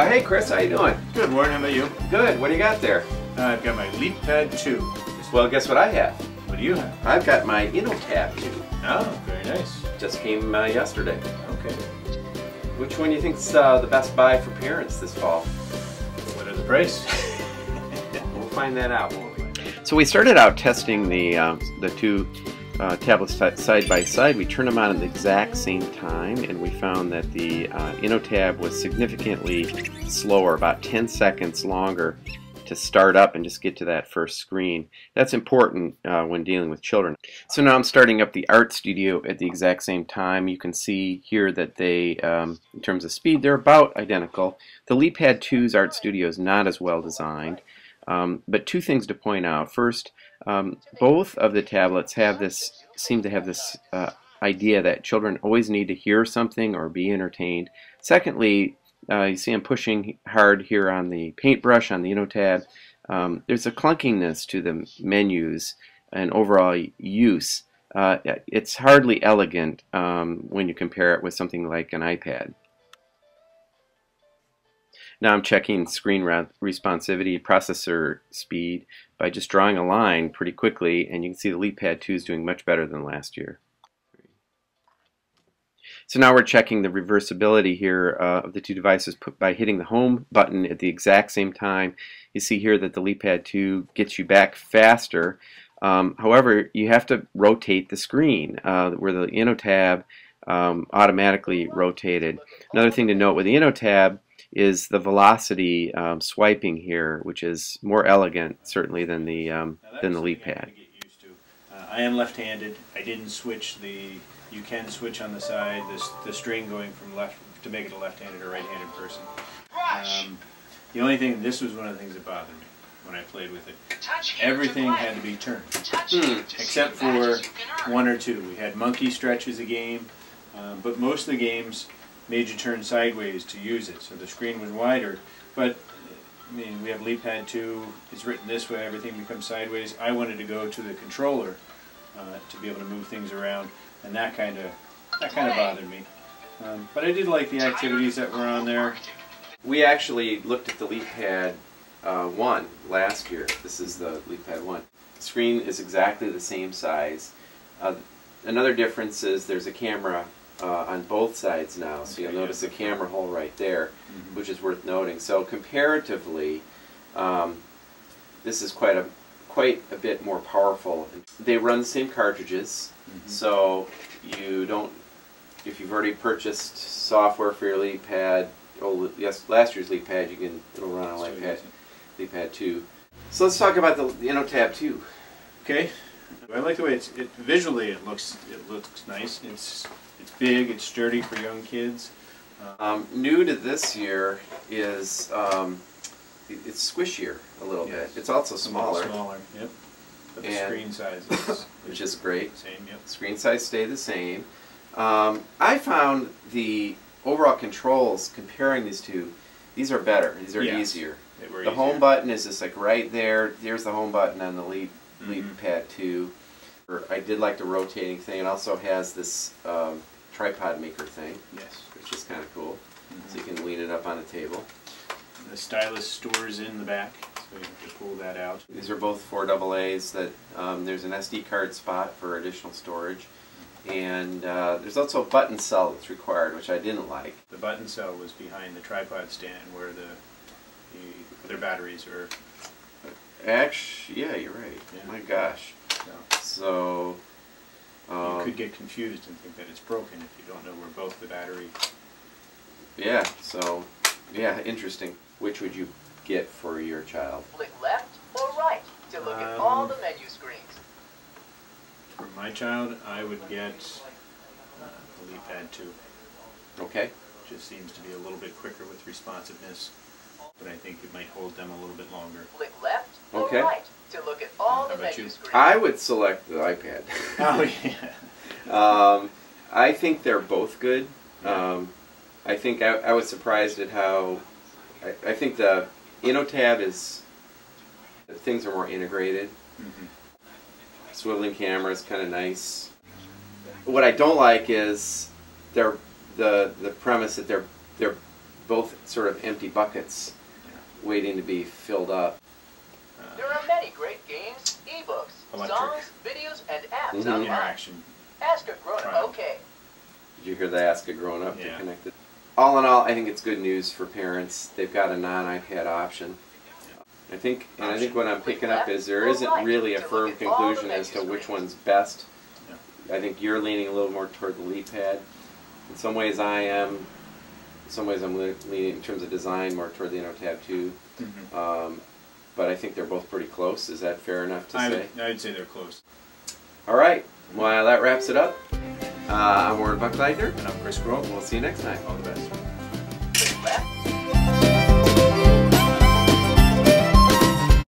Hey Chris, how you doing? Good, Warren. How about you? Good. What do you got there? I've got my LeapPad2. Well, guess what I have? What do you have? I've got my InnoTab 2. Oh, very nice. Just came yesterday. Okay. Which one do you think's the best buy for parents this fall? What are the price? We'll find that out, won't we? So we started out testing the two tablets side by side. We turned them on at the exact same time, and we found that the InnoTab was significantly slower, about 10 seconds longer to start up and just get to that first screen. That's important when dealing with children. So now I'm starting up the Art Studio at the exact same time. You can see here that they, in terms of speed, they're about identical. The LeapPad2's Art Studio is not as well designed. But two things to point out. First, both of the tablets seem to have this idea that children always need to hear something or be entertained. Secondly, you see I'm pushing hard here on the paintbrush on the InnoTab. There's a clunkiness to the menus and overall use. It's hardly elegant when you compare it with something like an iPad. Now I'm checking screen responsivity, processor speed by just drawing a line pretty quickly, and you can see the LeapPad2 is doing much better than last year. So now we're checking the reversibility here of the two devices by hitting the home button at the exact same time. You see here that the LeapPad2 gets you back faster. However, you have to rotate the screen where the InnoTab automatically rotated. Another thing to note with the InnoTab is the velocity swiping here, which is more elegant certainly than the LeapPad. I am left-handed. I didn't switch the. You can switch on the side the string going from left to make it a left-handed or right-handed person. The only thing, this was one of the things that bothered me when I played with it. Everything had to be turned, except for one or two. We had monkey stretch as a game, but most of the games made you turn sideways to use it, so the screen was wider. But I mean, we have LeapPad2. It's written this way. Everything becomes sideways. I wanted to go to the controller to be able to move things around, and that kind of bothered me. But I did like the activities that were on there. We actually looked at the LeapPad 1 last year. This is the LeapPad 1. The screen is exactly the same size. Another difference is there's a camera on both sides now, so you'll notice a camera hole right there, which is worth noting. So comparatively, this is quite a bit more powerful. They run the same cartridges, so you don't. If you've already purchased software for your LeapPad, last year's LeapPad, it'll run on LeapPad2. So let's talk about the InnoTab 2. Okay, I like the way visually it looks nice. It's big, it's sturdy for young kids. New to this year is it's squishier a little bit. It's also smaller. Smaller, yep. But the screen size is which is great. Same, yep. Screen size stay the same. I found the overall controls comparing these two. These are better. These are easier. The home button is just like right there. There's the home button on the LeapPad 2. I did like the rotating thing. It also has this tripod maker thing, which is kind of cool. So you can lean it up on a table. The stylus stores in the back, so you have to pull that out. These are both 4AA's. That there's an SD card spot for additional storage, and there's also a button cell that's required, which I didn't like. The button cell was behind the tripod stand where the other batteries are. Actually, yeah, you're right. Yeah. My gosh. So you could get confused and think that it's broken if you don't know where both the battery. Yeah. So, yeah, interesting. Which would you get for your child? Flick left or right to look at all the menu screens. For my child, I would get the LeapPad2. Okay. Just seems to be a little bit quicker with responsiveness, but I think it might hold them a little bit longer. Flick left or right to look at all the menu screens. I would select the iPad. Oh yeah. I think they're both good. Yeah. I think I was surprised at how. I think the InnoTab things are more integrated. Swiveling camera is kind of nice. What I don't like is the premise that they're both sort of empty buckets waiting to be filled up. There are many great games, ebooks, songs, videos, and apps online. Interaction. Ask a grown-up, okay. Did you hear the Ask a Grown-Up to Yeah. connect it? All in all, I think it's good news for parents. They've got a non-iPad option. I think what I'm picking up is there isn't really a firm conclusion as to which one's best. I think you're leaning a little more toward the LeapPad. In some ways I am. In some ways I'm leaning, in terms of design, more toward the InnoTab 2. But I think they're both pretty close. Is that fair enough to say? I'd say they're close. All right. Well, that wraps it up. I'm Warren Buckleitner. And I'm Chris Crowell. We'll see you next time. All the best.